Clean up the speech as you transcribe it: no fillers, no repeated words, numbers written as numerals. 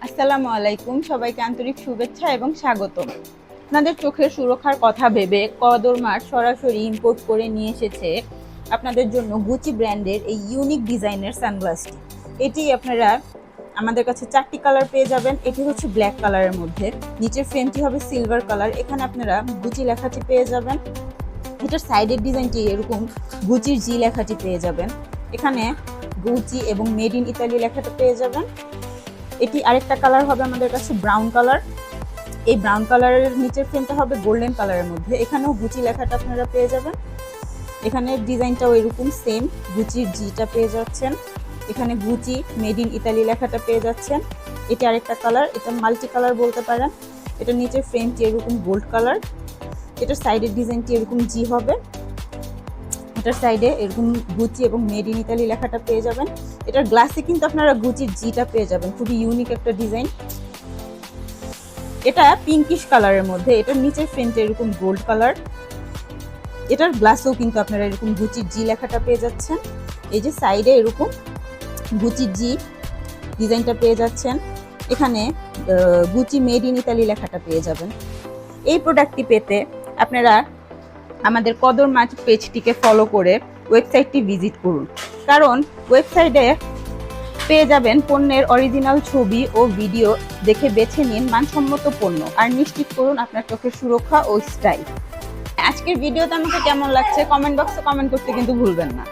আসসালামু আলাইকুম, সবাইকে আন্তরিক শুভেচ্ছা এবং স্বাগতম। আপনাদের চোখের সুরক্ষার কথা ভেবে কদর মার্ট সরাসরি ইম্পোর্ট করে নিয়ে এসেছে আপনাদের জন্য গুচি ব্র্যান্ডের এই ইউনিক ডিজাইনের সানগ্লাসটি। এটি আপনারা আমাদের কাছে 4টি কালার পেয়ে যাবেন। এটি হচ্ছে ব্ল্যাক কালারের মধ্যে, নিচের ফ্রেমটি হবে সিলভার কালার। এখানে আপনারা গুচি লেখাটি পেয়ে যাবেন। এটার সাইডের ডিজাইনটি এরকম গুচির জি লেখাটি পেয়ে যাবেন। এখানে গুচি এবং মেড ইন ইতালি লেখাটা পেয়ে যাবেন। এটি আরেকটা কালার হবে আমাদের কাছে ব্রাউন কালার। এই ব্রাউন কালারের নিচের ফ্রেমটা হবে গোল্ডেন কালারের মধ্যে। এখানেও গুচি লেখাটা আপনারা পেয়ে যাবেন। এখানে ডিজাইনটাও এরকম সেম, গুচির জিটা পেয়ে যাচ্ছেন। এখানে গুচি মেড ইন ইতালি লেখাটা পেয়ে যাচ্ছেন। এটা আরেকটা কালার, এটা মাল্টি কালার বলতে পারেন। এটা নিচের ফ্রেমটি এরকম গোল্ড কালার। এটার সাইডের ডিজাইনটি এরকম জি হবে। এটার সাইডে এরকম গুচি এবং মেড ইন ইতালি লেখাটা পেয়ে যাবেন। এটার গ্লাসে কিন্তু আপনারা গুচির জিটা পেয়ে যাবেন, খুবই ইউনিক একটা ডিজাইন। এটা পিঙ্কিশ কালারের মধ্যে, এটার নিচের ফ্রেমটা এরকম গোল্ড কালার। এটার গ্লাসেও কিন্তু আপনারা এরকম গুচির জি লেখাটা পেয়ে যাচ্ছেন। এই যে সাইডে এরকম গুচির জি ডিজাইনটা পেয়ে যাচ্ছেন। এখানে গুচি মেড ইন ইতালি লেখাটা পেয়ে যাবেন। এই প্রোডাক্টটি পেতে আপনারা আমাদের কদর মার্ট পেজটিকে ফলো করে ওয়েবসাইটটি ভিজিট করুন, কারণ ওয়েবসাইটে পেয়ে যাবেন পণ্যের অরিজিনাল ছবি ও ভিডিও। দেখে বেছে নিন মানসম্মত পণ্য আর নিশ্চিত করুন আপনার চোখের সুরক্ষা ও স্টাইল। আজকের ভিডিওতে আমাকে কেমন লাগছে কমেন্ট বক্সে কমেন্ট করতে কিন্তু ভুলবেন না।